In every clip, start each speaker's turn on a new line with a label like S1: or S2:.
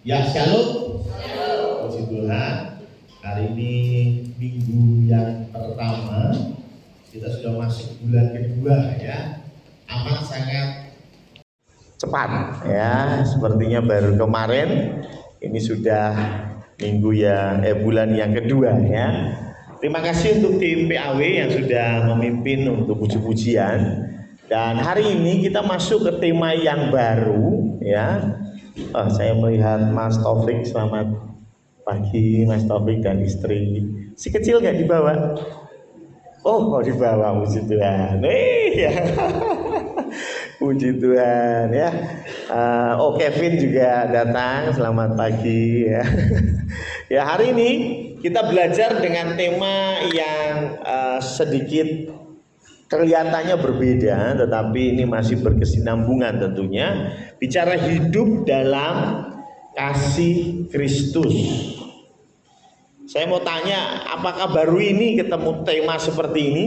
S1: Ya, shalom. Puji Tuhan. Hari ini minggu yang pertama. Kita sudah masuk bulan kedua ya. Amat sangat cepat ya. Sepertinya baru kemarin ini sudah bulan yang kedua ya. Terima kasih untuk tim PAW yang sudah memimpin untuk puji-pujian. Dan hari ini kita masuk ke tema yang baru ya. Saya melihat Mas Taufik, selamat pagi Mas Taufik dan istri. Si kecil nggak dibawa? Oh, mau dibawa, puji Tuhan. Ya. Puji Tuhan ya. Kevin juga datang, selamat pagi ya. Ya, hari ini kita belajar dengan tema yang sedikit kelihatannya berbeda, tetapi ini masih berkesinambungan tentunya. Bicara hidup dalam kasih Kristus. Saya mau tanya, apakah baru ini ketemu tema seperti ini?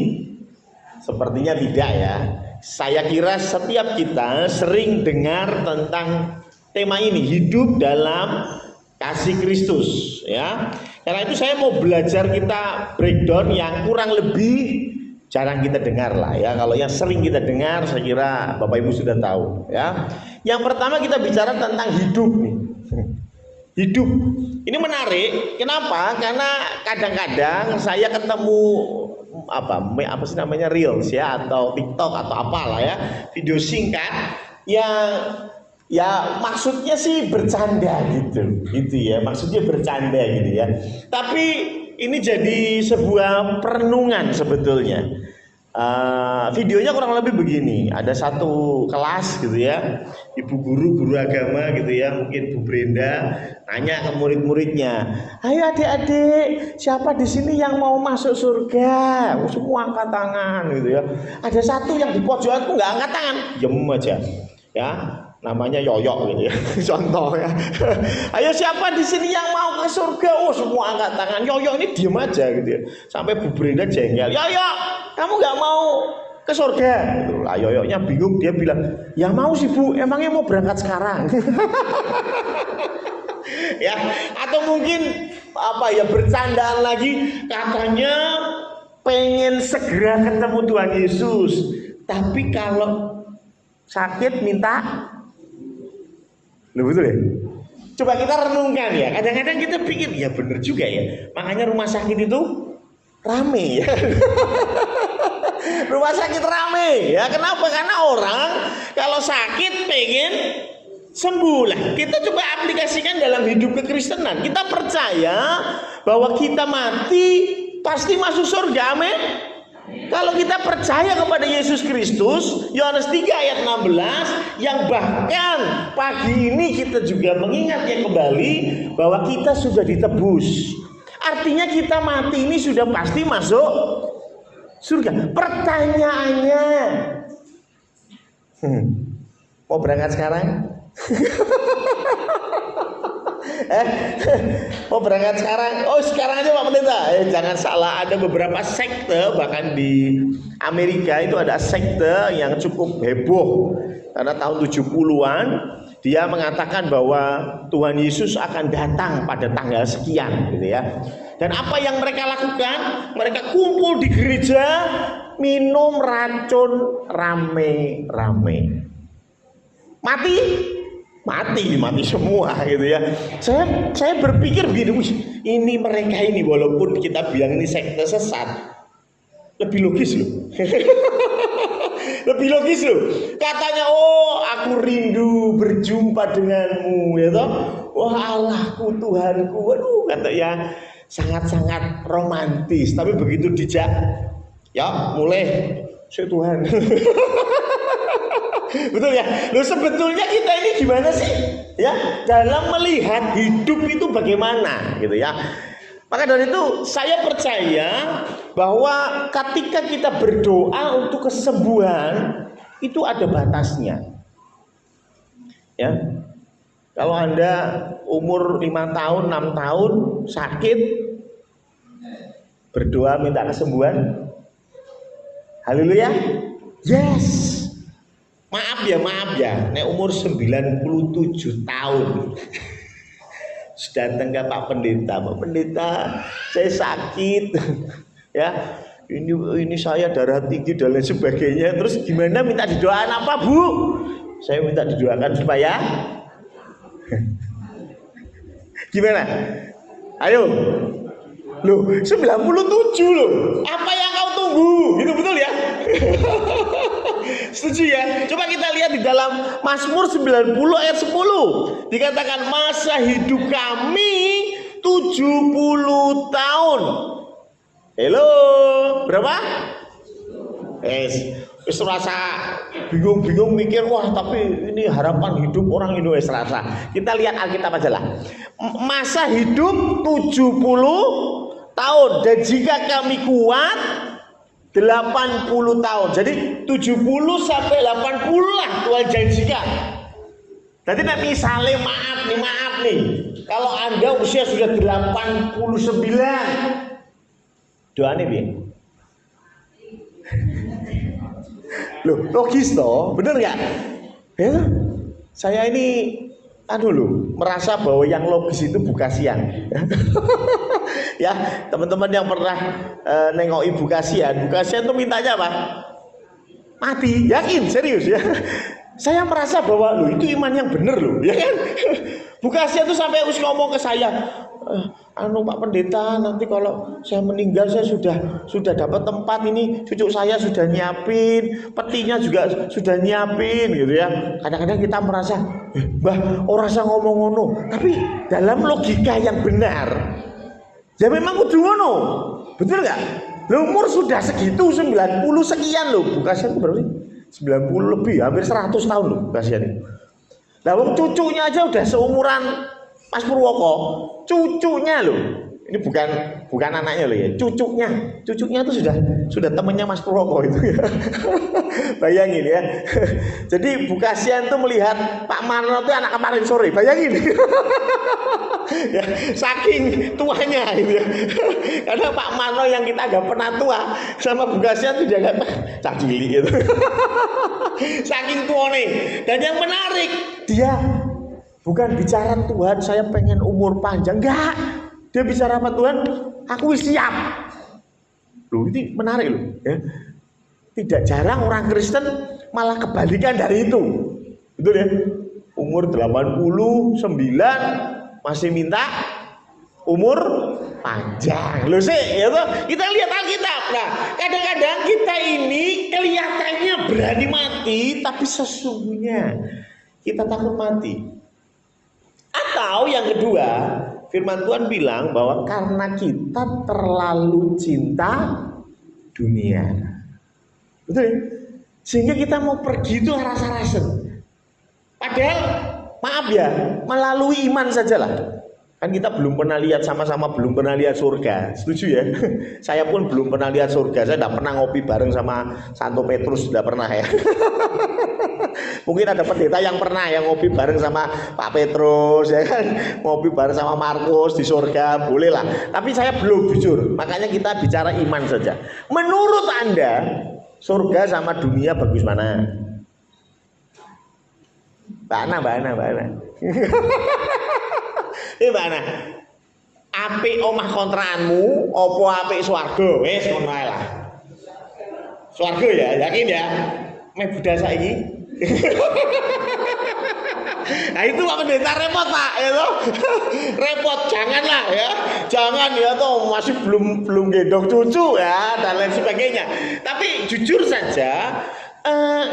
S1: Sepertinya tidak ya. Saya kira setiap kita sering dengar tentang tema ini, hidup dalam kasih Kristus ya. Karena itu saya mau belajar kita breakdown yang kurang lebih jarang kita dengar lah ya. Kalau yang sering kita dengar saya kira Bapak Ibu sudah tahu ya. Yang pertama kita bicara tentang hidup nih. Hidup. Ini menarik. Kenapa? Karena kadang-kadang saya ketemu apa sih namanya reels ya, atau TikTok atau apalah ya, video singkat yang ya maksudnya sih bercanda gitu ya, maksudnya bercanda gitu ya. Tapi ini jadi sebuah perenungan sebetulnya. Videonya kurang lebih begini. Ada satu kelas gitu ya, ibu guru agama gitu ya, mungkin Bu Brenda tanya ke murid-muridnya, ayo adik-adik, siapa di sini yang mau masuk surga? Semua angkat tangan gitu ya. Ada satu yang di pojokan tuh nggak angkat tangan, diem aja ya, namanya Yoyok gitu ya. Contoh ya. Ayo siapa di sini yang mau ke surga? Semua angkat tangan. Yoyok ini diem aja gitu ya. Sampai Bu Brenda jengkel. Yoyok, kamu nggak mau ke surga? Gitu. Lah Yoyoknya bingung, dia bilang, ya mau sih Bu, emangnya mau berangkat sekarang? Ya, atau mungkin bercandaan lagi, katanya pengen segera ketemu Tuhan Yesus, tapi kalau sakit minta. Loh, betul ya? Coba kita renungkan ya. Kadang-kadang kita pikir ya bener juga ya. Makanya rumah sakit itu rame ya. Rumah sakit rame ya. Kenapa? Karena orang kalau sakit pengen sembuh lah. Kita coba aplikasikan dalam hidup kekristenan. Kita percaya bahwa kita mati pasti masuk surga, amin. Kalau kita percaya kepada Yesus Kristus, Yohanes 3 ayat 16, yang bahkan pagi ini kita juga mengingatnya kembali bahwa kita sudah ditebus. Artinya kita mati ini sudah pasti masuk surga. Pertanyaannya, mau berangkat sekarang? Mau berangkat sekarang? Sekarang aja Pak Pendeta. Jangan salah, ada beberapa sekte, bahkan di Amerika itu ada sekte yang cukup heboh. Karena tahun 70-an dia mengatakan bahwa Tuhan Yesus akan datang pada tanggal sekian gitu ya. Dan apa yang mereka lakukan? Mereka kumpul di gereja, minum racun rame-rame. Mati semua gitu ya. Saya berpikir begini, ini mereka ini walaupun kita bilang ini sekte sesat, lebih logis loh. Lebih logis loh. Katanya, aku rindu berjumpa denganmu ya toh. Wah, Allahku, Tuhanku. Waduh, kata ya sangat-sangat romantis. Tapi begitu dijak, ya mulai si Tuhan. Betul ya. Loh, sebetulnya kita ini gimana sih? Ya, dalam melihat hidup itu bagaimana gitu ya. Maka dari itu saya percaya bahwa ketika kita berdoa untuk kesembuhan itu ada batasnya. Ya. Kalau Anda umur 5 tahun, 6 tahun sakit, berdoa minta kesembuhan. Haleluya. Yes. Maaf ya, nek umur 97 tahun datang ke Pak Pendeta, Pak Pendeta, saya sakit, ya, ini saya darah tinggi dan lain sebagainya. Terus gimana, minta didoakan apa, Bu? Saya minta didoakan supaya gimana? Ayo. Loh, 97 loh. Apa yang kau tunggu? Gitu betul ya? Setuju ya? Coba kita lihat di dalam Mazmur 90 ayat 10. Dikatakan masa hidup kami 70 tahun. Halo, berapa? Wis rasa bingung-bingung mikir, wah tapi ini harapan hidup orang Indonesia rasa. Kita lihat Alkitab aja lah. Masa hidup 70 tahun, dan jika kami kuat 80 tahun. Jadi 70 sampai 80 lah Tuhan janjikan. Jadi misalnya maaf nih, kalau Anda usia sudah 89, doanya bi. Loh, logis toh, bener nggak? Ya, saya ini merasa bahwa yang logis itu buka siang. Ya, teman-teman yang pernah nengok ibu kasihan itu mintanya apa? Mati, yakin, serius ya. Saya merasa bahwa itu iman yang bener loh, ya kan? Bu kasihan itu sampai harus ngomong ke saya, Pak Pendeta, nanti kalau saya meninggal saya sudah dapat tempat, ini cucu saya sudah nyiapin, petinya juga sudah nyiapin gitu ya. Kadang-kadang kita merasa, Mbah, orang saya ngomong ngono, tapi dalam logika yang benar, ya memang kudu ngono, betul nggak? Umur sudah segitu 90 sekian loh, bukan saya berapa sih? 90 lebih, hampir 100 tahun loh, kasihan itu. Lah wong cucunya aja udah seumuran Mas Purwoko, cucunya loh. Ini bukan anaknya loh ya, cucunya itu sudah temannya Mas Purwoko itu ya. Bayangin ya. Jadi Bu Kasihan tuh melihat Pak Marno itu anak kemarin sore, bayangin. Ya, saking tuanya gitu ya. Karena Pak Marno yang kita agak pernah tua sama Bu Kasihan itu dianggap cah cilik gitu. Saking tuane. Dan yang menarik, dia bukan bicara Tuhan saya pengen umur panjang, enggak. Dia bicara apa, Tuhan, aku siap. Loh, ini menarik loh ya. Tidak jarang orang Kristen malah kebalikan dari itu. Betul ya? Umur 89 masih minta umur panjang. Loh sih, ya toh? Kita lihat Alkitab. Nah, kadang-kadang kita ini kelihatannya berani mati, tapi sesungguhnya kita takut mati. Atau yang kedua, firman Tuhan bilang bahwa karena kita terlalu cinta dunia. Betul ya? Sehingga kita mau pergi itu rasa-rasa. Padahal maaf ya, melalui iman sajalah. Kan kita belum pernah lihat, sama-sama belum pernah lihat surga. Setuju ya? Saya pun belum pernah lihat surga. Saya tidak pernah ngopi bareng sama Santo Petrus, tidak pernah ya. Mungkin ada pendeta yang pernah yang ngopi bareng sama Pak Petrus, ya kan? Ngopi bareng sama Markus di surga, boleh lah. Tapi saya belum, jujur. Makanya kita bicara iman saja. Menurut Anda, surga sama dunia bagus mana? Mbak Ana. Mbak Ana, apik omah kontrakanmu, opo apik swarga? Wis ngono ae lah. Swarga ya, yakin ya? Meh budal saiki. Nah itu Pak Pendeta repot Pak, ya toh? Repot, janganlah ya. Jangan ya toh, masih belum gendong cucu ya dan lain sebagainya. Tapi jujur saja,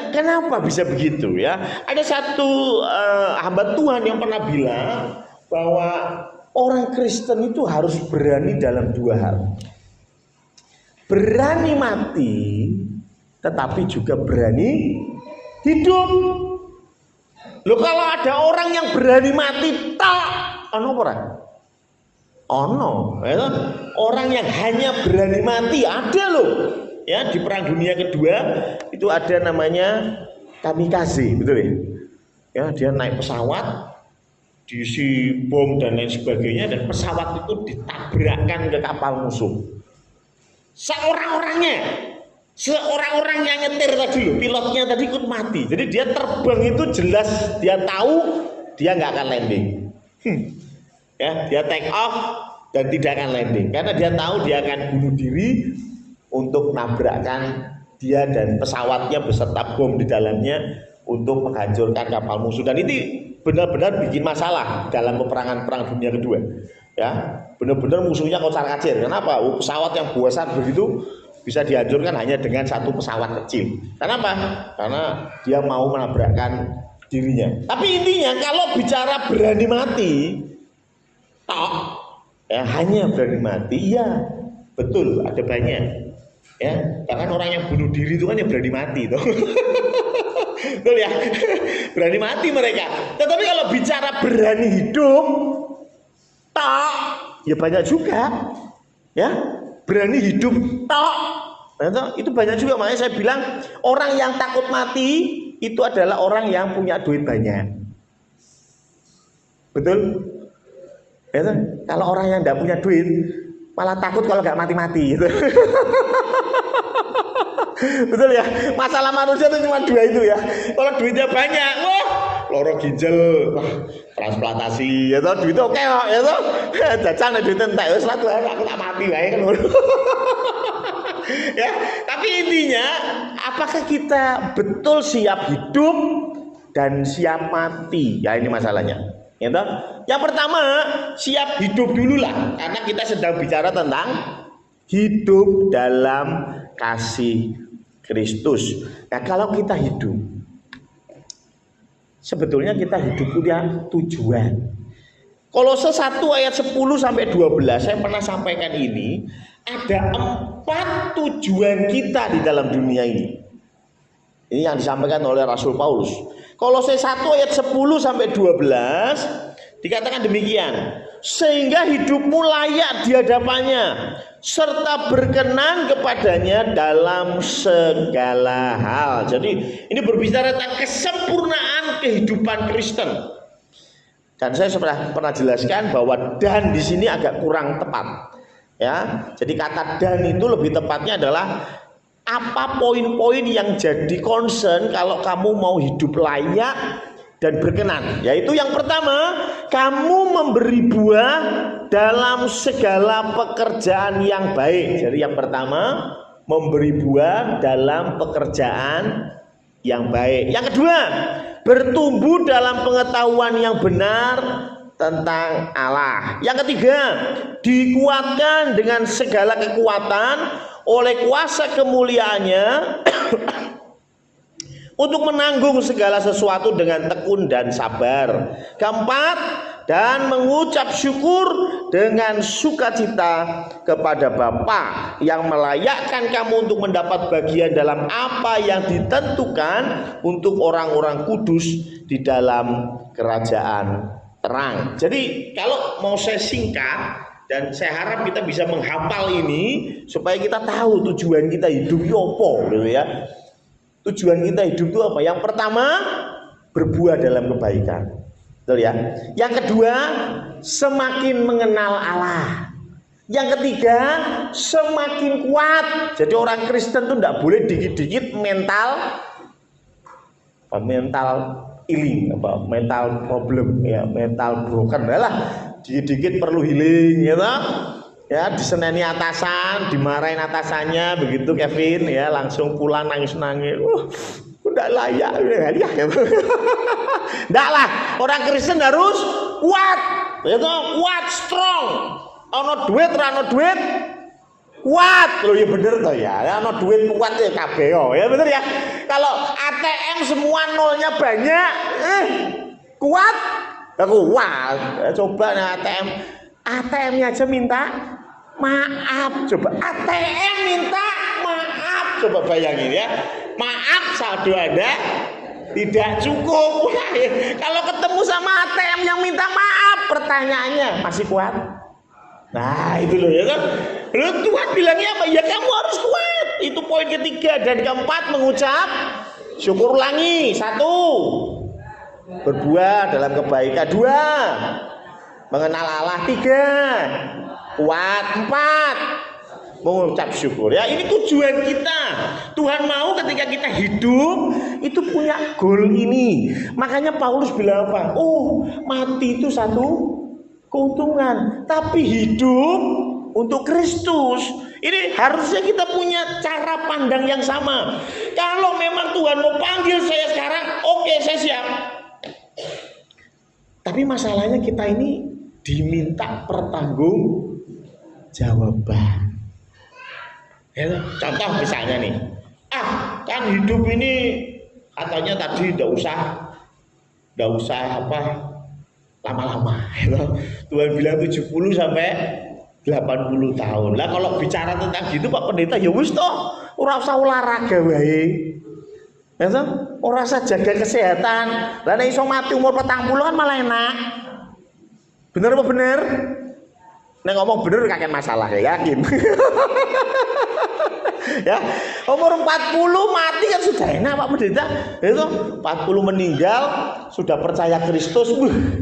S1: kenapa bisa begitu ya? Ada satu hamba Tuhan yang pernah bilang bahwa orang Kristen itu harus berani dalam dua hal. Berani mati, tetapi juga berani hidup. Loh, kalau ada orang yang berani mati tak ono apa? Ono, ya. Orang yang hanya berani mati ada loh. Ya, di Perang Dunia Kedua itu ada namanya kamikaze, betul ya? Ya, dia naik pesawat, diisi bom dan lain sebagainya, dan pesawat itu ditabrakkan ke kapal musuh. Seorang-orang yang nyetir tadi loh, pilotnya tadi ikut mati. Jadi dia terbang itu jelas dia tahu dia nggak akan landing. Ya, dia take off dan tidak akan landing karena dia tahu dia akan bunuh diri untuk nabrakkan dia dan pesawatnya beserta bom di dalamnya untuk menghancurkan kapal musuh. Dan itu benar-benar bikin masalah dalam peperangan Perang Dunia Kedua. Ya, benar-benar musuhnya kocar-kacir. Kenapa? Pesawat yang besar begitu bisa dihancurkan hanya dengan satu pesawat kecil. Kenapa? Karena dia mau menabrakkan dirinya. Tapi intinya kalau bicara berani mati, tok, ya hanya berani mati, iya betul ada banyak. Ya, bahkan orang yang bunuh diri itu kan ya berani mati tuh. Betul ya? Berani mati mereka. Tetapi kalau bicara berani hidup, tok, ya banyak juga. Ya, berani hidup tok. Nah, itu banyak juga. Makanya saya bilang orang yang takut mati itu adalah orang yang punya duit banyak. Betul? Ya, kalau orang yang tidak punya duit malah takut kalau nggak mati-mati gitu. Betul ya, masalah manusia itu cuma dua itu ya. Kalau duitnya banyak, wah, loro ginjal, wah, transplantasi, ya toh duitnya oke kok, ya toh, jajan duitnya entek, wis aku tak mati wae kan. Ya, tapi intinya, apakah kita betul siap hidup dan siap mati? Ya ini masalahnya. Ya toh? Yang pertama, siap hidup dulu lah, karena kita sedang bicara tentang hidup dalam kasih Kristus. Nah, kalau kita hidup, sebetulnya kita hidup punya tujuan. Kolose 1 ayat 10 sampai 12, saya pernah sampaikan ini, ada 4 tujuan kita di dalam dunia ini. Ini yang disampaikan oleh Rasul Paulus. Kolose 1 ayat 10 sampai 12 dikatakan demikian, sehingga hidupmu layak di hadapannya serta berkenan kepadanya dalam segala hal. Jadi ini berbicara tentang kesempurnaan kehidupan Kristen. Dan saya pernah jelaskan bahwa dan di sini agak kurang tepat. Ya, jadi kata dan itu lebih tepatnya adalah apa poin-poin yang jadi concern kalau kamu mau hidup layak dan berkenan. Yaitu yang pertama, kamu memberi buah dalam segala pekerjaan yang baik. Jadi yang pertama, memberi buah dalam pekerjaan yang baik. Yang kedua, bertumbuh dalam pengetahuan yang benar tentang Allah. Yang ketiga, dikuatkan dengan segala kekuatan oleh kuasa kemuliaannya untuk menanggung segala sesuatu dengan tekun dan sabar. Keempat, dan mengucap syukur dengan sukacita kepada Bapa yang melayakkan kamu untuk mendapat bagian dalam apa yang ditentukan untuk orang-orang kudus di dalam kerajaan terang. Jadi kalau mau saya singkat, dan saya harap kita bisa menghafal ini supaya kita tahu tujuan kita hidup itu apa, gitu ya. Tujuan kita hidup itu apa? Yang pertama, berbuah dalam kebaikan. Betul ya? Yang kedua, semakin mengenal Allah. Yang ketiga, semakin kuat. Jadi orang Kristen itu tidak boleh dikit-dikit mental healing, mental problem, ya, mental broken. Lah, dikit-dikit perlu healing, ya toh? Ya, diseneni atasan, dimarahin atasannya, begitu Kevin, ya langsung pulang nangis-nangis. Udah layak, ya gitu. Nggak lah, orang Kristen harus kuat, itu kuat, strong. Ono duit, rano duit, kuat. Loh ya bener toh ya, ono duit kuat ya kabeh ya bener ya. Kalau ATM semua nolnya banyak, kuat, kuat. Coba nih ATM-nya aja minta maaf, coba ATM minta maaf, coba bayangin ya, maaf saldo Anda tidak cukup. Kalau ketemu sama ATM yang minta maaf, pertanyaannya masih kuat? Nah itu loh ya kan, loh Tuhan bilangnya apa? Ya kamu harus kuat. Itu poin ketiga. Dan keempat, mengucap syukur. Ulangi. 1, berbuah dalam kebaikan. 2, mengenal Allah. 3, kuat. 4, mengucap syukur. Ya, ini tujuan kita. Tuhan mau ketika kita hidup itu punya goal ini. Makanya Paulus bilang apa? Oh, mati itu satu keuntungan, tapi hidup untuk Kristus. Ini harusnya kita punya cara pandang yang sama. Kalau memang Tuhan mau panggil saya sekarang, oke, saya siap. Tapi masalahnya kita ini diminta pertanggungjawaban. Ya, contoh misalnya nih, kan hidup ini katanya tadi tidak usah lama-lama. Tuhan bilang 70 sampai 80 tahun. Lah kalau bicara tentang gitu Pak Pendeta, ya wis toh, ora usah olahraga wae. Ya toh, ora usah jaga kesehatan. Lah nek iso mati umur 40 kan malah enak. Bener apa bener? Nek ngomong bener kakek masalah, ya yakin. Ya, umur 40 mati kan sudah enak Pak Pendeta. Itu 40 meninggal sudah percaya Kristus,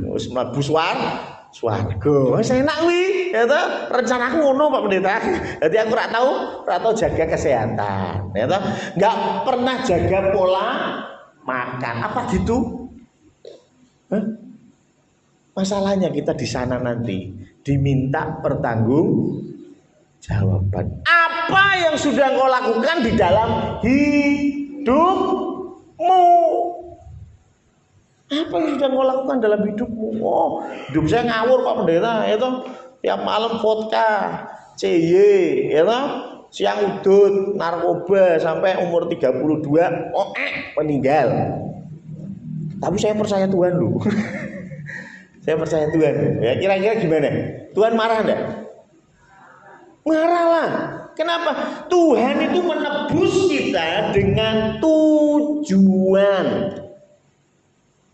S1: wis mlebu swarga. Wis enak kuwi, ya toh. Rencanaku ngono Pak Pendeta. Jadi aku ora tahu jaga kesehatan, ya toh. Enggak pernah jaga pola makan. Apa gitu? Masalahnya kita di sana nanti diminta pertanggungjawaban. Apa yang sudah kau lakukan di dalam hidupmu? Apa yang sudah kau lakukan dalam hidupmu? Oh, hidup saya ngawur Pak Pendeta, itu tiap malam vodka, CY, itu siang udut, narkoba sampai umur 32, meninggal. Tapi saya percaya Tuhan loh. Saya percaya Tuhan. Ya, kira-kira gimana? Tuhan marah enggak? Marah lah. Kenapa? Tuhan itu menebus kita dengan tujuan.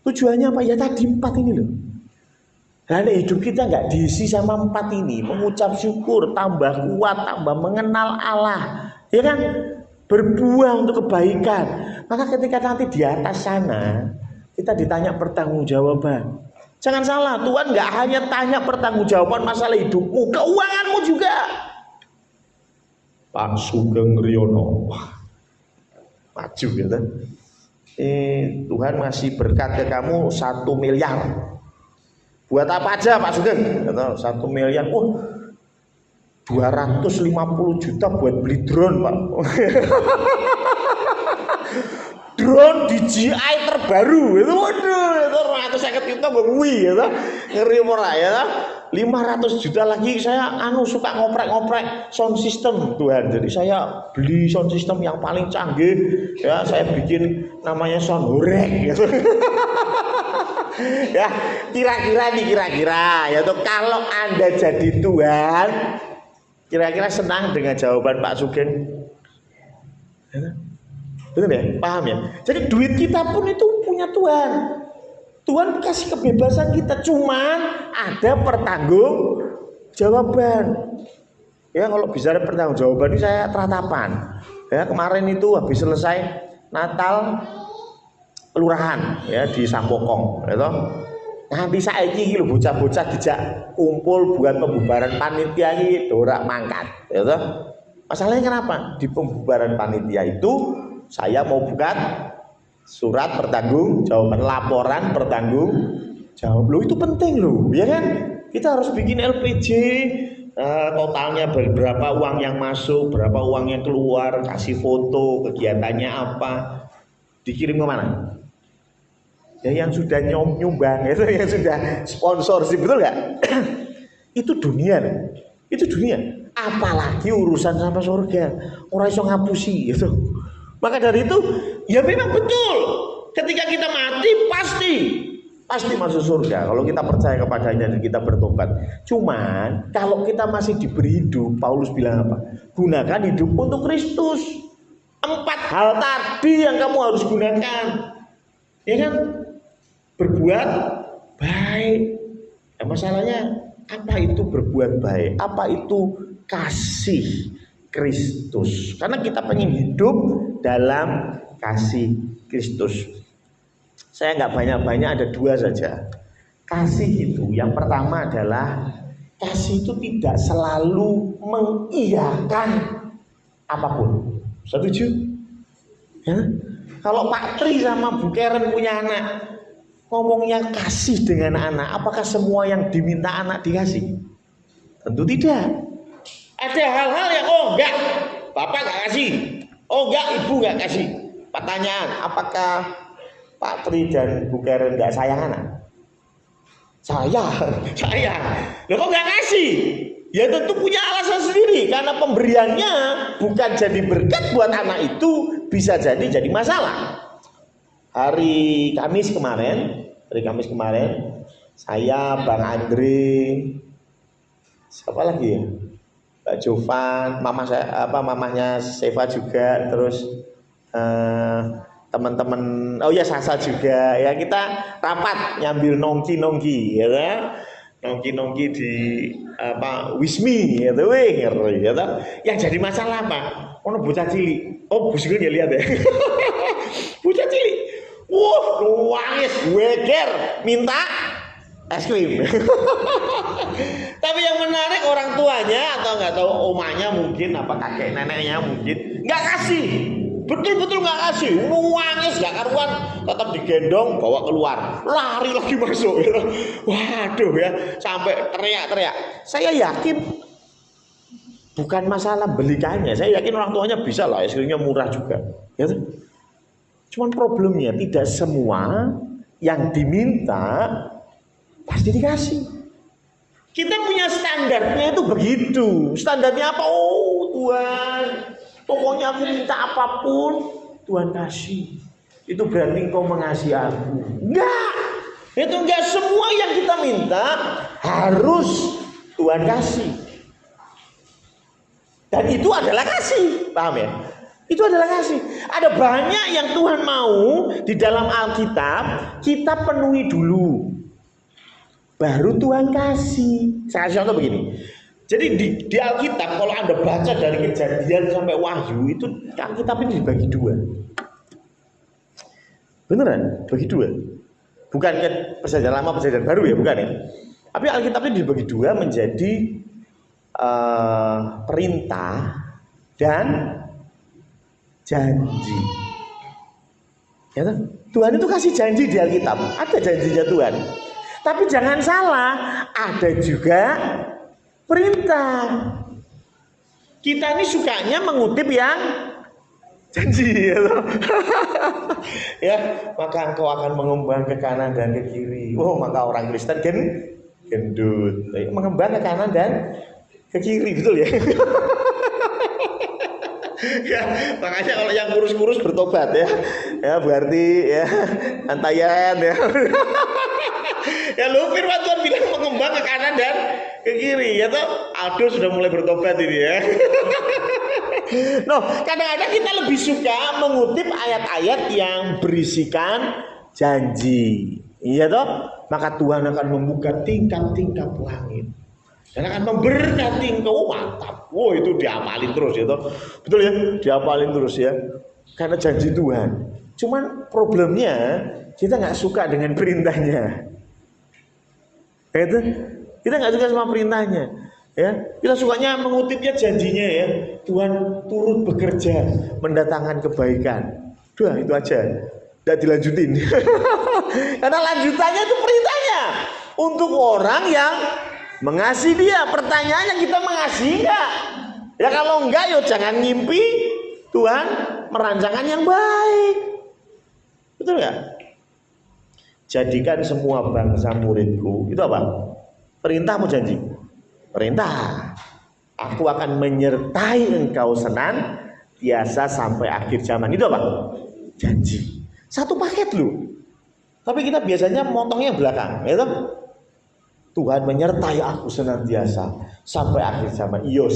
S1: Tujuannya apa? Ya tadi 4 ini loh. Karena hidup kita nggak diisi sama 4 ini. Mengucap syukur, tambah kuat, tambah mengenal Allah. Ya kan? Berbuah untuk kebaikan. Maka ketika nanti di atas sana, kita ditanya pertanggungjawaban. Jangan salah, Tuhan nggak hanya tanya pertanggungjawaban masalah hidupmu, keuanganmu juga. Pak Sugeng Riono maju gitu. Tuhan masih berkat ke kamu 1 miliar. Buat apa aja Pak Sugeng? 1 miliar. 250 juta buat beli drone Pak. Drone DJI terbaru itu, waduh, itu 150 juta kuwi ya, ngeri ora ya. 500 juta lagi saya suka ngoprek-ngoprek sound system Tuhan. Jadi saya beli sound system yang paling canggih ya, saya bikin namanya sound horek gitu. Ya, kira-kira ya tuh, kalau Anda jadi Tuhan, kira-kira senang dengan jawaban Pak Sugeng? Ya? Betul ya? Paham ya? Jadi duit kita pun itu punya Tuhan. Tuhan kasih kebebasan kita, cuman ada pertanggungjawaban. Ya, kalau bicara pertanggungjawaban ini saya teratapan. Ya, kemarin itu habis selesai Natal kelurahan ya di Sampokong, gitu. Nanti saiki iki lho bocah-bocah dijak kumpul buat pembubaran panitia iki dorak mangkat, gitu. Masalahnya kenapa? Di pembubaran panitia itu saya mau buka surat pertanggungjawaban, laporan pertanggungjawab. Loh itu penting loh, ya kan? Kita harus bikin LPJ, totalnya berapa uang yang masuk, berapa uang yang keluar, kasih foto, kegiatannya apa, dikirim ke mana? Ya yang sudah nyumbang, itu yang sudah sponsorship, betul nggak? Itu dunia, itu dunia. Apalagi urusan sama surga, orang iso ngapusi, gitu. Maka dari itu, ya memang betul. Ketika kita mati pasti masuk surga. Kalau kita percaya kepadanya dan kita bertobat. Cuman kalau kita masih diberi hidup, Paulus bilang apa? Gunakan hidup untuk Kristus. 4 hal tadi yang kamu harus gunakan. Ya kan? Berbuat baik. Ya, masalahnya apa itu berbuat baik? Apa itu kasih Kristus? Karena kita pengen hidup dalam kasih Kristus. Saya nggak banyak-banyak, ada 2 saja. Kasih itu, yang pertama adalah kasih itu tidak selalu mengiyakan apapun. Setuju? Ya? Kalau Pak Tri sama Bu Karen punya anak, ngomongnya kasih dengan anak, apakah semua yang diminta anak dikasih? Tentu tidak. Ada hal-hal yang enggak, bapak nggak kasih, enggak ibu nggak kasih. Pertanyaan, apakah Pak Tri dan Bu Karen nggak sayang anak? Sayang. Loh kok nggak kasih? Ya tentu punya alasan sendiri, karena pemberiannya bukan jadi berkat buat anak itu, bisa jadi masalah. Hari Kamis kemarin, saya, Bang Andre, siapa lagi ya? Mbak Jovan, mamahnya Seva juga, terus teman-teman, oh ya Sasa juga, ya kita rapat nyambil nongki ya kan? Nongki di Wismi ya tuh, ngeri ya tuh. Yang jadi masalah apa? Ono bocah cilik. Oh, busiku ya lihat ya. Bocah cilik. Nangis weger minta es krim. Tapi yang menarik orang tuanya atau nggak tahu omanya mungkin apa kakek neneknya mungkin nggak kasih. Betul-betul nggak kasih, nangis nggak karuan, tetap digendong bawa keluar, lari lagi masuk, ya. Waduh ya, sampai teriak-teriak. Saya yakin bukan masalah belikannya, saya yakin orang tuanya bisa lah, es krimnya murah juga, ya. Cuman problemnya tidak semua yang diminta pasti dikasih. Kita punya standarnya itu begitu. Standarnya apa? Oh Tuhan, pokoknya aku minta apapun Tuhan kasih. Itu berarti engkau mengasihi aku. Enggak. Itu enggak semua yang kita minta harus Tuhan kasih. Dan itu adalah kasih. Paham ya? Itu adalah kasih. Ada banyak yang Tuhan mau di dalam Alkitab, kita penuhi dulu. Baru Tuhan kasih. Saya kasih contoh begini. Jadi di Alkitab kalau Anda baca dari Kejadian sampai Wahyu itu Alkitab ini dibagi dua. Beneran, bagi dua. Bukan perjanjian lama, perjanjian baru ya, bukan ya. Tapi Alkitab ini dibagi dua menjadi perintah dan janji. Ya, Tuhan itu kasih janji di Alkitab. Ada janjinya Tuhan. Tapi jangan salah, ada juga perintah. Kita ini sukanya mengutip yang janji, ya, ya. Maka engkau akan mengembang ke kanan dan ke kiri. Oh, maka orang Kristen gendut, mengembang ke kanan dan ke kiri, betul ya? Ya, makanya kalau yang kurus-kurus bertobat ya, ya berarti ya antayan ya. Ya lu firman Tuhan bilang mengembang ke kanan dan ke kiri, ya toh Aldo sudah mulai bertobat ini ya. No, kadang-kadang kita lebih suka mengutip ayat-ayat yang berisikan janji, iya toh. Maka Tuhan akan membuka tingkap-tingkap langit dan akan memberkati engkau. Mantap. Wow, itu diapalin terus ya toh. Betul ya, diapalin terus ya. Karena janji Tuhan. Cuman problemnya kita nggak suka dengan perintahnya. Itu kita nggak suka sama perintahnya. Ya, kita sukanya mengutipnya janjinya ya. Tuhan turut bekerja mendatangkan kebaikan. Udah itu aja. Nggak dilanjutin. Karena lanjutannya itu perintahnya untuk orang yang mengasihi dia. Pertanyaannya kita mengasihi enggak? Ya kalau enggak, yo jangan ngimpi Tuhan merancangkan yang baik. Betul enggak? Jadikan semua bangsa muridku. Itu apa? Perintah mau janji? Perintah. Aku akan menyertai engkau senantiasa sampai akhir zaman. Itu apa? Janji. Satu paket loh. Tapi kita biasanya motongnya belakang, ya toh? Tuhan menyertai aku senantiasa sampai akhir zaman. Iyo,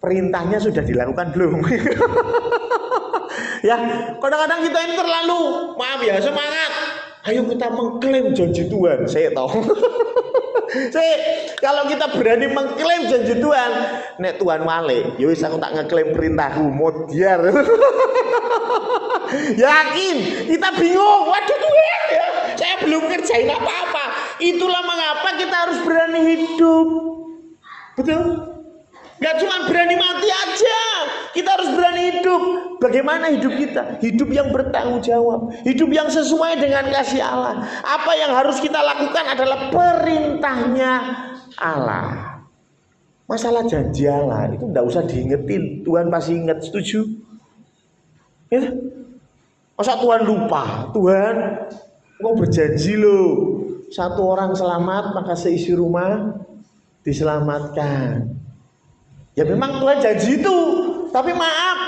S1: perintahnya sudah dilakukan belum? Ya, kadang-kadang kita ini terlalu, maaf ya, semangat. Ayo kita mengklaim janji Tuhan. Saya tahu. Kalau kita berani mengklaim janji Tuhan, nek Tuhan wale, yo wis aku tak ngeklaim perintahku, modiar. Yakin, kita bingung. Waduh Tuhan ya, saya belum kerjain apa-apa. Itulah mengapa kita harus berani hidup. Betul? Gak cuma berani mati aja, Kita harus berani hidup. Bagaimana hidup kita? Hidup yang bertanggung jawab, hidup yang sesuai dengan kasih Allah. Apa yang harus kita lakukan adalah perintahnya Allah. Masalah janji Allah itu enggak usah diingetin, Tuhan pasti ingat, setuju? Ya. Masa Tuhan lupa? Tuhan kok berjanji loh, satu orang selamat maka seisi rumah diselamatkan. Ya memang Tuhan janji itu, tapi maaf,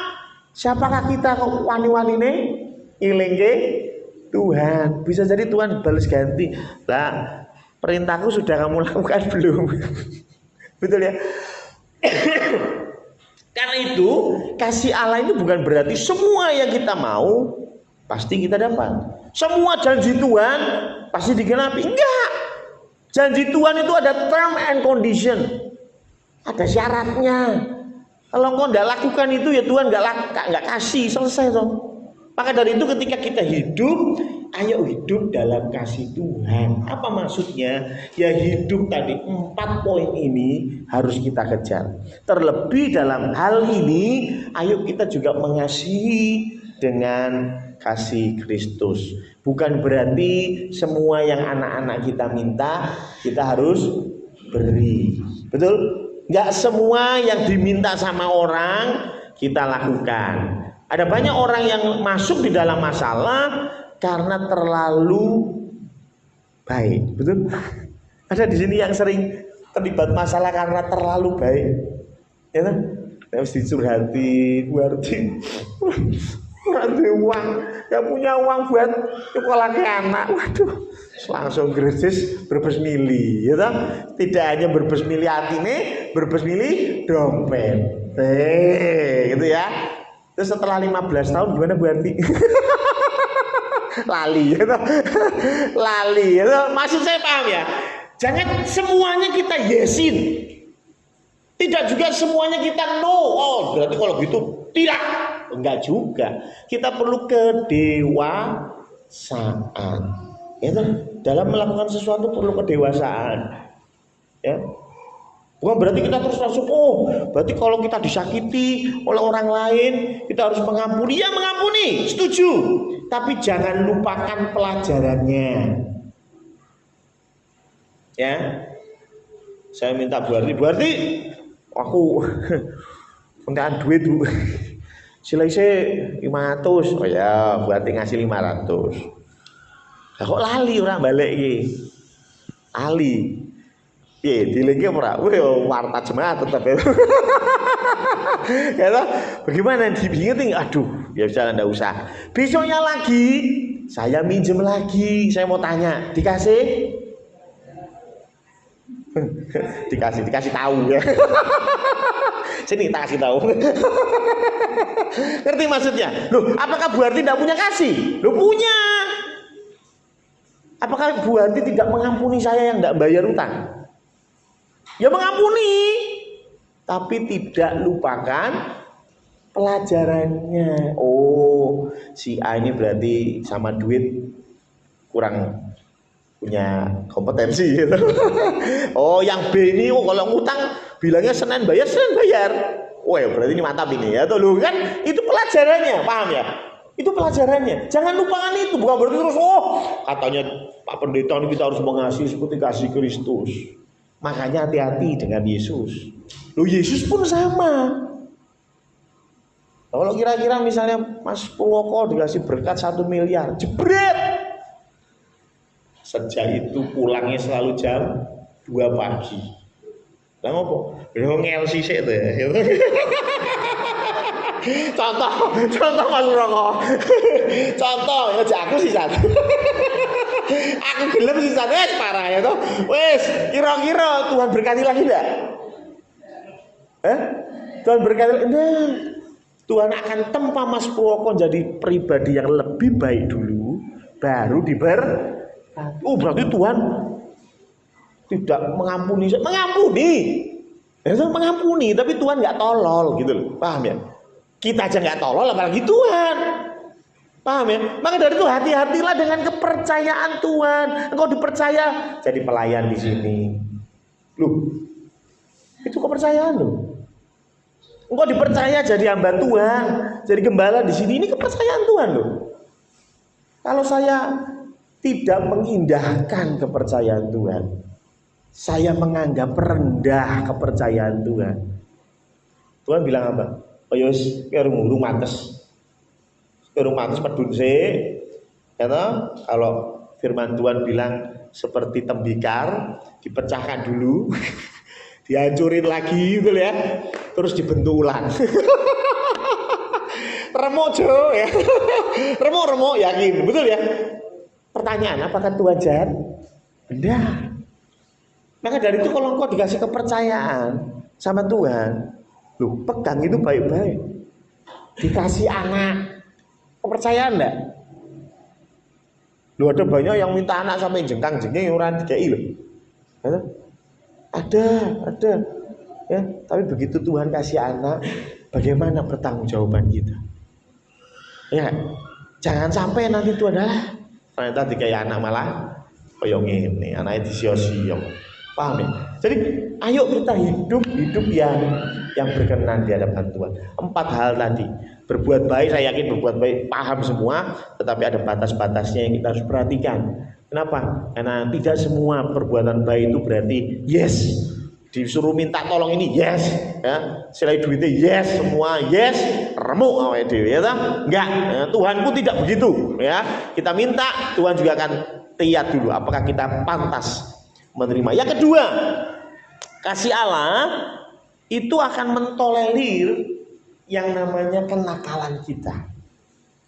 S1: siapakah kita kok wani-wanine ilengke Tuhan? Bisa jadi Tuhan balas ganti. Lah, perintahku sudah kamu lakukan belum? Betul ya? Karena itu kasih Allah itu bukan berarti semua yang kita mau pasti kita dapat. Semua janji Tuhan pasti digenapi. Enggak. Janji Tuhan itu ada term and condition. Ada syaratnya. Kalau engkau tidak lakukan itu ya Tuhan nggak kasih, selesai toh. Maka dari itu ketika kita hidup, ayo hidup dalam kasih Tuhan. Apa maksudnya? Ya hidup tadi 4 poin ini harus kita kejar. Terlebih dalam hal ini, ayo kita juga mengasihi dengan kasih Kristus. Bukan berarti semua yang anak-anak kita minta kita harus beri. Betul? Nggak semua yang diminta sama orang kita lakukan. Ada banyak orang yang masuk di dalam masalah karena terlalu baik, betul? Ada di sini yang sering terlibat masalah karena terlalu baik, ya kan? Harus dicurhati, berarti uang, nggak punya uang buat sekolah ke anak, waduh, langsung gratis berbes mili, ya kan? Tidak hanya berbes mili atine, berbes mili dompet, gitu ya. Terus setelah 15 tahun gimana Bu Arti? Lali gitu. Lali gitu. Maksud saya paham ya? Jangan semuanya kita yesin. Tidak juga semuanya kita no. Oh, berarti kalau gitu tidak. Enggak juga. Kita perlu kedewasaan. Ya, dalam melakukan sesuatu perlu kedewasaan. Ya. Bukan berarti kita terus langsung, oh berarti kalau kita disakiti oleh orang lain kita harus mengampuni. Ya mengampuni, setuju. Tapi jangan lupakan pelajarannya. Ya, saya minta Bu Arti, aku minta duit Bu. Silai saya 500. Oh ya, Bu Arti ngasih 500. Lah kok lali orang balik iki? Lali. Dilengke ora? Warta jemaat tetap ya. Ya bagaimana dibingetin? Aduh, ya sudah enggak usah. Besoknya lagi saya minjem lagi. Saya mau tanya, dikasih? dikasih tahu ya. Sini tak kasih tahu. Ngerti maksudnya? Loh, apakah Bu Arti tidak punya kasih? Loh punya. Apakah Bu Arti tidak mengampuni saya yang tidak bayar utang? Ya mengampuni, tapi tidak lupakan pelajarannya. Oh, si A ini berarti sama duit kurang punya kompetensi gitu. Oh, yang B ini kalau ngutang bilangnya Senin bayar. Oh ya berarti ini mantap ini ya. Tuh lu kan itu pelajarannya, paham ya? Itu pelajarannya. Jangan lupakan itu. Bukan berarti terus katanya Pak Pendeta ini kita harus mengasihi seperti kasih Kristus. Makanya hati-hati dengan Yesus. Loh Yesus pun sama. Kalau kira-kira misalnya Mas Purwoko dikasih berkat 1 miliar, jebret. Sejak itu pulangnya selalu jam 2 pagi. Lah ngopo? Lho ngel sisik to ya. Contoh Mas Purwoko. Contoh ya aku sih satu. Aku gelem sih wes parah ya toh. Wes, kira-kira Tuhan berkati lagi enggak? Tuhan berkati enggak. Tuhan akan tempa Mas Purwoko jadi pribadi yang lebih baik dulu, baru diberkati. Oh, berarti Tuhan tidak mengampuni. Mengampuni, tapi Tuhan enggak tolol gitu loh. Paham ya? Kita aja enggak tolol apalagi Tuhan. Paham ya? Maka dari itu hati-hatilah dengan kepercayaan Tuhan. Engkau dipercaya jadi pelayan di sini. Loh, itu kepercayaan loh. Engkau dipercaya jadi hamba Tuhan, jadi gembala di sini, ini kepercayaan Tuhan loh. Kalau saya tidak mengindahkan kepercayaan Tuhan, saya menganggap rendah kepercayaan Tuhan. Tuhan bilang apa? Oh yos, kerung mates, pedun sih. Karena kalau firman Tuhan bilang seperti tembikar, dipecahkan dulu, dihancurin lagi gitu ya, terus dibentuk ulang. Remuk jo ya, remuk yakin, betul ya. Pertanyaan, apakah Tuhan jahat? Benar. Maka dari itu kalau engkau dikasih kepercayaan sama Tuhan, loh pegang itu baik-baik. Dikasih anak, kepercayaan enggak? Loh ada banyak yang minta anak sampai jengkang-jengking orang dikei loh. Ada. Ya, tapi begitu Tuhan kasih anak, bagaimana pertanggungjawaban kita? Ya, jangan sampai nanti Tuhan ternyata dikai anak malah koyo ngene, anaknya disio-sio. Paham ya? Jadi ayo kita hidup yang berkenan di hadapan Tuhan. 4 hal tadi. Berbuat baik, saya yakin berbuat baik paham semua, tetapi ada batas-batasnya yang kita harus perhatikan. Kenapa? Karena tidak semua perbuatan baik itu berarti yes. Disuruh minta tolong ini yes, ya. Silai duitnya yes, semua yes, remuk awake dhewe ya toh? Enggak, ya, Tuhanku tidak begitu, ya. Kita minta, Tuhan juga akan lihat dulu apakah kita pantas menerima. Yang kedua, kasih Allah itu akan mentolerir yang namanya kenakalan kita.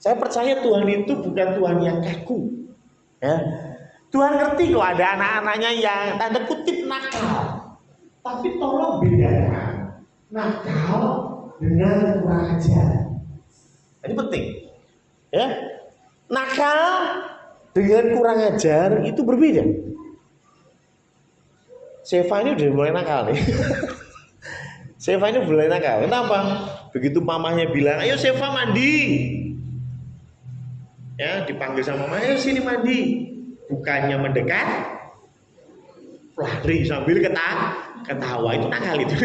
S1: Saya percaya Tuhan itu bukan Tuhan yang kaku, ya. Tuhan ngerti kok ada anak-anaknya yang tanda kutip nakal, tapi tolong bedakan nakal dengan kurang ajar. Ini penting, ya. Nakal dengan kurang ajar itu berbeda. Seva ini udah mulai nakal nih. Seva ini mulai nakal. Kenapa? Begitu mamanya bilang, ayo Seva mandi, ya dipanggil sama mama, ayo sini mandi. Bukannya mendekat, lari sambil ketawa, itu nakal itu.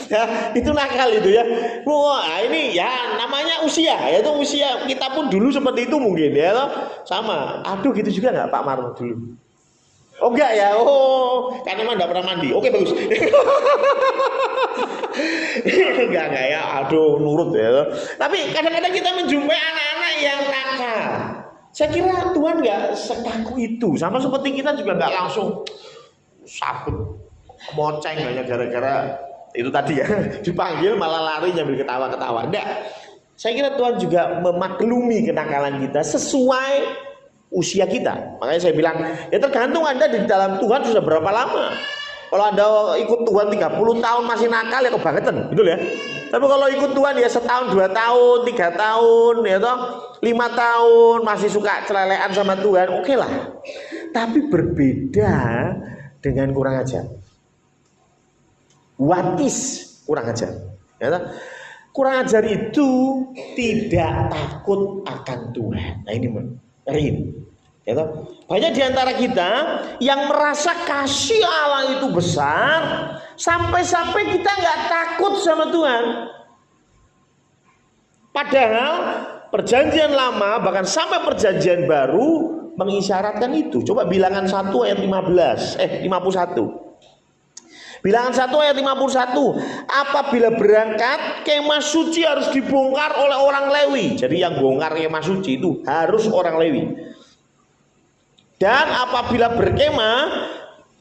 S1: Ya, itu nakal itu ya. Wah, ini ya namanya usia, ya itu usia kita pun dulu seperti itu mungkin ya toh. Sama. Aduh gitu juga nggak Pak Marno dulu? Oh enggak ya, karena emang enggak pernah mandi. Oke bagus. enggak ya, aduh nurut ya. Tapi kadang-kadang kita menjumpai anak-anak yang nakal. Saya kira Tuhan enggak sekaku itu. Sama seperti kita juga enggak langsung sabut, moceng hanya gara-gara itu tadi ya. Dipanggil malah lari nyambil ketawa-ketawa. Enggak. Saya kira Tuhan juga memaklumi kenakalan kita sesuai usia kita. Makanya saya bilang, ya tergantung Anda di dalam Tuhan sudah berapa lama. Kalau Anda ikut Tuhan 30 tahun masih nakal ya kebangetan, betul ya. Tapi kalau ikut Tuhan ya setahun, 2 tahun, 3 tahun, ya toh 5 tahun masih suka celelean sama Tuhan, oke lah. Tapi berbeda dengan kurang ajar. What is kurang ajar? Ya toh? Kurang ajar itu tidak takut akan Tuhan. Nah ini ya toh? Banyak diantara kita yang merasa kasih Allah itu besar sampai-sampai kita nggak takut sama Tuhan. Padahal perjanjian lama bahkan sampai perjanjian baru mengisyaratkan itu. Coba bilangan 1 ayat 51. Bilangan 1 ayat 51. Apabila berangkat, kemah suci harus dibongkar oleh orang Lewi. Jadi yang bongkar kemah suci itu harus orang Lewi. Dan apabila berkemah,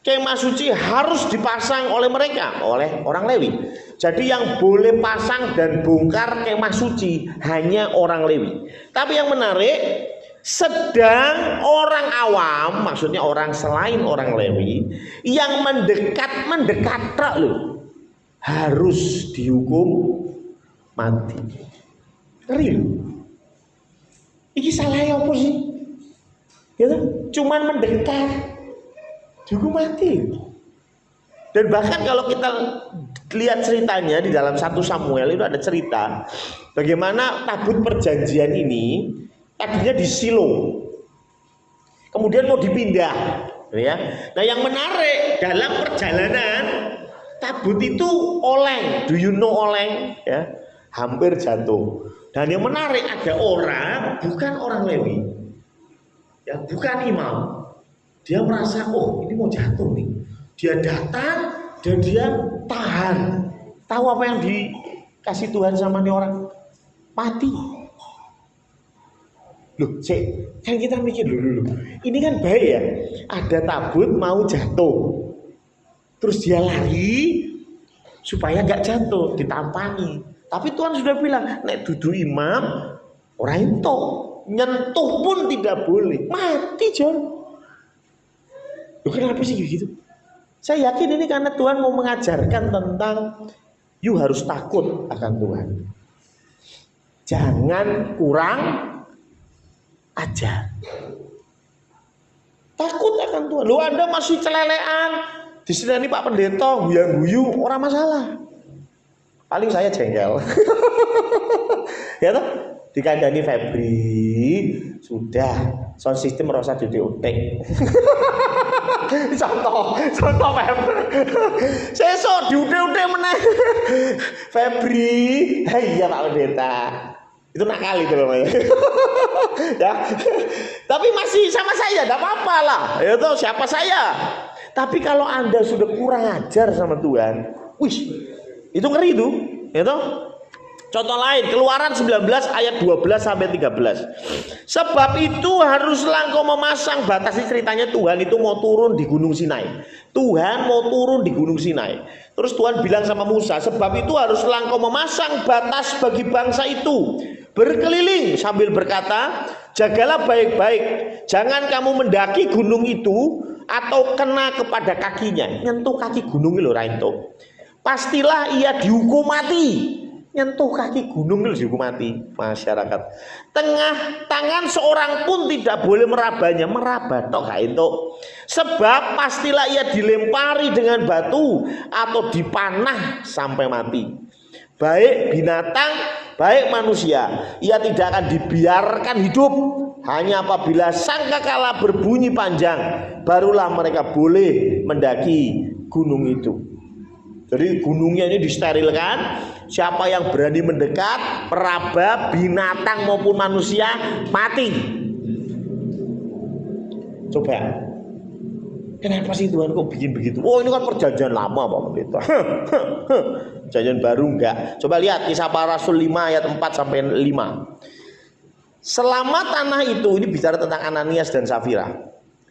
S1: kemah suci harus dipasang oleh mereka, oleh orang Lewi. Jadi yang boleh pasang dan bongkar kemah suci hanya orang Lewi. Tapi yang menarik, sedang orang awam, maksudnya orang selain orang Lewi, yang mendekat loh, harus dihukum mati. Ngeri loh. Ini salahnya apa sih? Gitu? Cuman mendekat dihukum mati. Dan bahkan kalau kita lihat ceritanya di dalam 1 Samuel itu ada cerita bagaimana tabut perjanjian ini tadinya di Silo, kemudian mau dipindah, ya. Nah yang menarik dalam perjalanan Tabut itu oleng, do you know oleng? Ya, hampir jatuh. Dan yang menarik ada orang, bukan orang Lewi, ya bukan imam. Dia merasa, oh ini mau jatuh nih. Dia datang dan dia tahan. Tahu apa yang dikasih Tuhan sama nih orang? Mati. Loh, kan kita mikir dulu. Ini kan baik ya. Ada tabut mau jatuh. Terus dia lari supaya nggak jatuh, ditampangi. Tapi Tuhan sudah bilang, nek dudu imam, orang itu nyentuh pun tidak boleh. Mati John. Loh, kenapa sih gitu? Saya yakin ini karena Tuhan mau mengajarkan tentang you harus takut akan Tuhan. Jangan kurang ajar. Takut akan Tuhan. Loh, Anda masih celelean. Disenani Pak Pendeta, guyang-guyu, orang masalah. Paling saya jengkel. Ya toh? Dikandani Febri, sudah sound system merasa diutek. Contoh Febri. Sesuk diutek meneh. Febri, iya Pak Pendeta. Itu nakal itu namanya. Ya. Tapi masih sama saya, enggak apa-apa lah. Ya toh, siapa saya? Tapi kalau Anda sudah kurang ajar sama Tuhan, wih, itu ngeri itu, ya toh? Contoh lain, Keluaran 19 ayat 12 sampai 13. Sebab itu haruslah engkau memasang batas. Ini ceritanya Tuhan itu mau turun di Gunung Sinai. Tuhan mau turun di Gunung Sinai. Terus Tuhan bilang sama Musa, sebab itu haruslah engkau memasang batas bagi bangsa itu. Berkeliling sambil berkata, jagalah baik-baik, jangan kamu mendaki gunung itu atau kena kepada kakinya. Nyentuh kaki gunung lho Rainto. Pastilah ia dihukum mati. Nyentuh kaki gunung lho dihukum mati. Masyarakat. Tengah tangan seorang pun tidak boleh merabanya. Meraba tok gak entuk. Sebab pastilah ia dilempari dengan batu atau dipanah sampai mati. Baik binatang, baik manusia, ia tidak akan dibiarkan hidup. Hanya apabila sangkakala berbunyi panjang, barulah mereka boleh mendaki gunung itu. Jadi gunungnya ini disterilkan. Siapa yang berani mendekat, meraba, binatang maupun manusia, mati. Coba, kenapa sih Tuhan kok bikin begitu? Oh, ini kan perjanjian lama Pak Pendeta. Perjanjian baru enggak. Coba lihat Kisah Para Rasul 5 ayat 4 sampai 5. Selama tanah itu, ini bicara tentang Ananias dan Safira.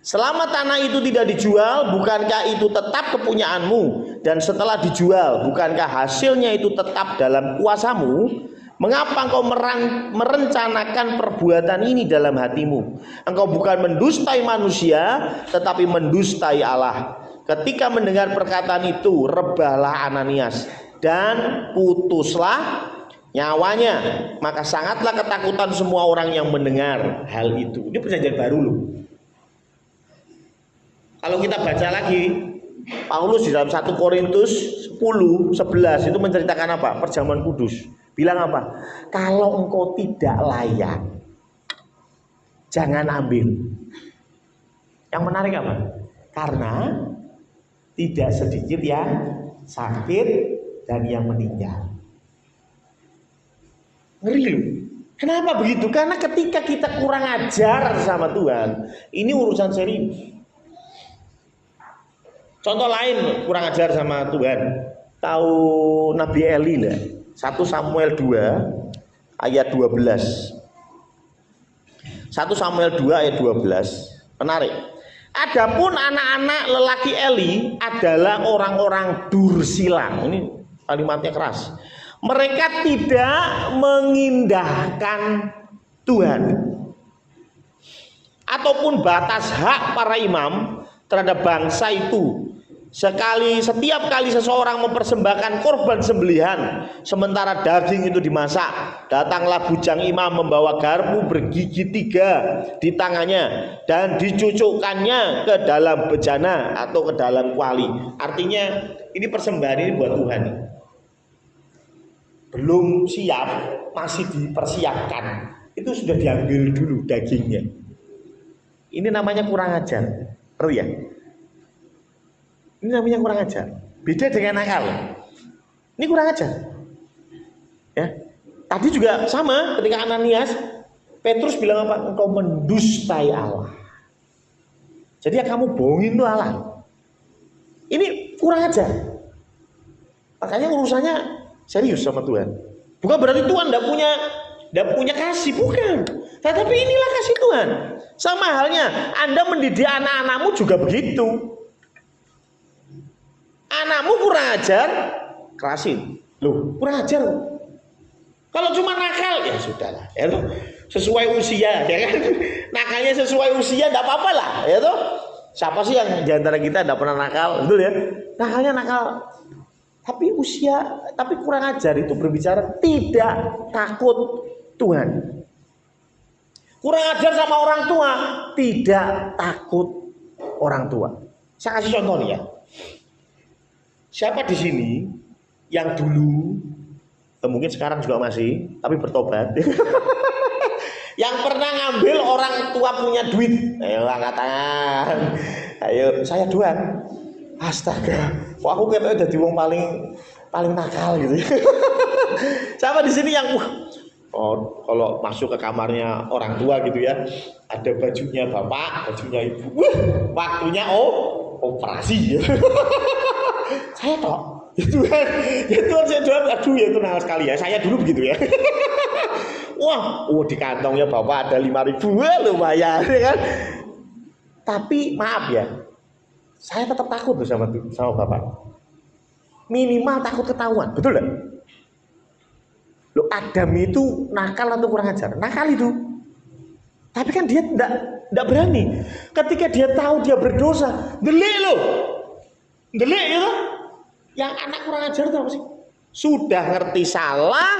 S1: Selama tanah itu tidak dijual, bukankah itu tetap kepunyaanmu? Dan setelah dijual, bukankah hasilnya itu tetap dalam kuasamu? Mengapa engkau merencanakan perbuatan ini dalam hatimu? Engkau bukan mendustai manusia, tetapi mendustai Allah. Ketika mendengar perkataan itu, rebahlah Ananias dan putuslah nyawanya. Maka sangatlah ketakutan semua orang yang mendengar hal itu. Ini perjanjian baru loh. Kalau kita baca lagi, Paulus di dalam 1 Korintus 10:11 itu menceritakan apa? Perjamuan kudus. Bilang apa? Kalau engkau tidak layak, jangan ambil. Yang menarik apa? Karena tidak sedikit yang sakit dan yang meninggal. Ngeri loh. Kenapa begitu? Karena ketika kita kurang ajar sama Tuhan, ini urusan serius. Contoh lain kurang ajar sama Tuhan. Tahu Nabi Eli lah. 1 Samuel 2 ayat 12. 1 Samuel 2 ayat 12. Menarik. Adapun anak-anak lelaki Eli adalah orang-orang dursilang. Ini kalimatnya keras. Mereka tidak mengindahkan Tuhan ataupun batas hak para imam terhadap bangsa itu. Setiap kali seseorang mempersembahkan korban sembelihan, sementara daging itu dimasak, datanglah bujang imam membawa garpu bergigi 3 di tangannya dan dicucukkannya ke dalam bejana atau ke dalam kuali. Artinya ini persembahan ini buat Tuhan. Belum siap, masih dipersiapkan. Itu sudah diambil dulu dagingnya. Ini namanya kurang ajar. Ya? Ini namanya kurang ajar. Beda dengan nakal. Ini kurang ajar. Ya. Tadi juga sama ketika Ananias, Petrus bilang apa? Engkau mendustai Allah. Jadi yang kamu bohongin itu Allah. Ini kurang ajar. Makanya urusannya serius sama Tuhan. Bukan berarti Tuhan tidak punya kasih, bukan. Tetapi inilah kasih Tuhan. Sama halnya Anda mendidik anak-anakmu juga begitu. Anakmu kurang ajar, kerasin. Loh, kurang ajar. Kalau cuma nakal, ya sudahlah. Ya toh? Sesuai usia, ya kan? Nakalnya sesuai usia, tidak apa-apa lah. Ya toh? Siapa sih yang di antara kita tidak pernah nakal? Betul ya? Nakalnya nakal. Tapi tapi kurang ajar itu berbicara tidak takut Tuhan. Kurang ajar sama orang tua, tidak takut orang tua. Saya kasih contoh nih ya. Siapa di sini yang dulu, mungkin sekarang juga masih, tapi bertobat, yang pernah ngambil orang tua punya duit? Ayo angkat tangan. Ayo, saya doang. Astaga, kok aku kayaknya jadi wong paling nakal gitu. Siapa di sini yang kalau masuk ke kamarnya orang tua gitu ya, ada bajunya bapak, bajunya ibu, waktunya operasi. Saya tok, itu kan saya doang. Aduh ya itu nakal sekali ya. Saya dulu begitu ya. Wah, di kantongnya bapak ada 5.000, lumayan ya kan. Tapi maaf ya, saya tetap takut loh sama bapak. Minimal takut ketahuan, betul nggak? Loh, Adam itu nakal atau kurang ajar? Nakal itu. Tapi kan dia tidak berani. Ketika dia tahu dia berdosa, delik loh. Delik gitu. Yang anak kurang ajar itu apa sih? Sudah ngerti salah,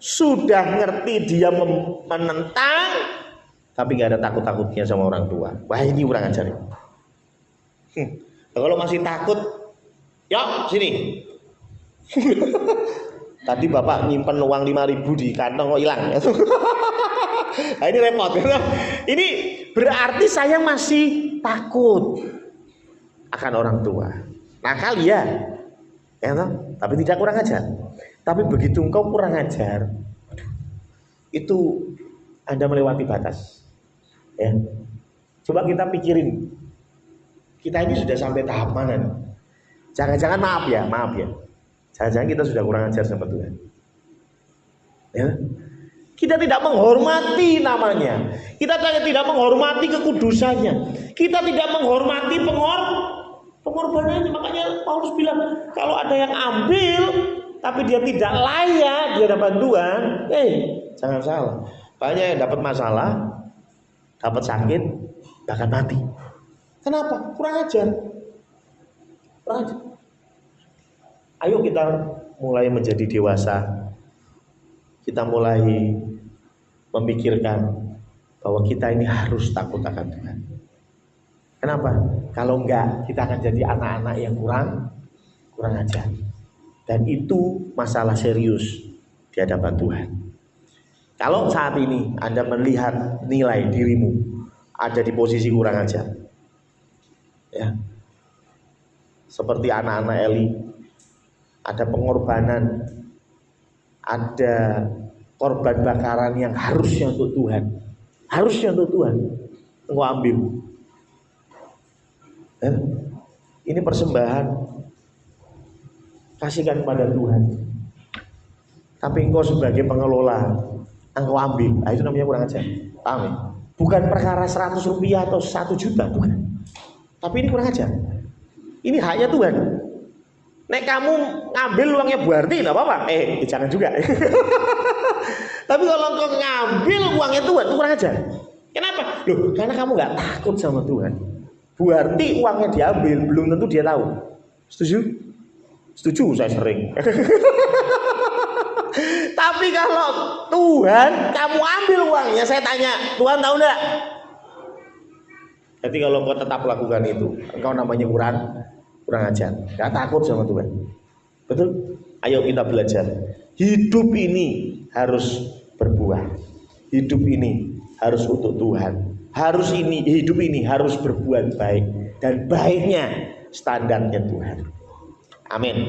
S1: sudah ngerti dia menentang, tapi nggak ada takut-takutnya sama orang tua. Wah, ini kurang ajar ya. Kalau masih takut, yuk sini. Tadi bapak nyimpen uang 5.000 di kantong kok hilang. Nah, ini repot. Ini berarti saya masih takut akan orang tua. Nakal ya, tapi tidak kurang ajar. Tapi begitu engkau kurang ajar, itu Anda melewati batas. Ya. Coba kita pikirin, kita ini sudah sampai tahap mana nih? Jangan-jangan maaf ya. Jangan-jangan kita sudah kurang ajar sama Tuhan. Ya. Kita tidak menghormati namanya. Kita tidak menghormati kekudusannya. Kita tidak menghormati pengorbanannya. Makanya Paulus bilang, kalau ada yang ambil tapi dia tidak layak di hadapan Tuhan, jangan salah. Banyak yang dapat masalah, dapat sakit, bahkan mati. Kenapa? Kurang ajar. Ayo kita mulai menjadi dewasa. Kita mulai memikirkan bahwa kita ini harus takut akan Tuhan. Kenapa? Kalau enggak, kita akan jadi anak-anak yang kurang ajar. Dan itu masalah serius di hadapan Tuhan. Kalau saat ini Anda melihat nilai dirimu ada di posisi kurang ajar, ya, seperti anak-anak Eli, ada pengorbanan, ada korban bakaran yang harusnya untuk Tuhan, engkau ambil. Ini persembahan, kasihkan kepada Tuhan. Tapi engkau sebagai pengelola, engkau ambil. Itu namanya kurang ajar. Paham ya? Bukan perkara 100 rupiah atau 1 juta, bukan. Tapi ini kurang ajar. Ini haknya Tuhan. Nek kamu ngambil uangnya Bu Arti, nggak apa-apa. Jangan juga. Tapi kalau engkau ngambil uangnya Tuhan, itu kurang ajar. Kenapa? Loh, karena kamu nggak takut sama Tuhan. Bu Arti uangnya diambil, belum tentu dia tahu. Setuju? Setuju, saya sering. Tapi kalau Tuhan, kamu ambil uangnya, saya tanya, Tuhan tahu enggak? Jadi kalau engkau tetap lakukan itu, engkau namanya kurang ajar, gak takut sama Tuhan. Betul? Ayo kita belajar. Hidup ini harus berbuah. Hidup ini harus untuk Tuhan. Hidup ini harus berbuat baik. Dan baiknya standarnya Tuhan. Amin.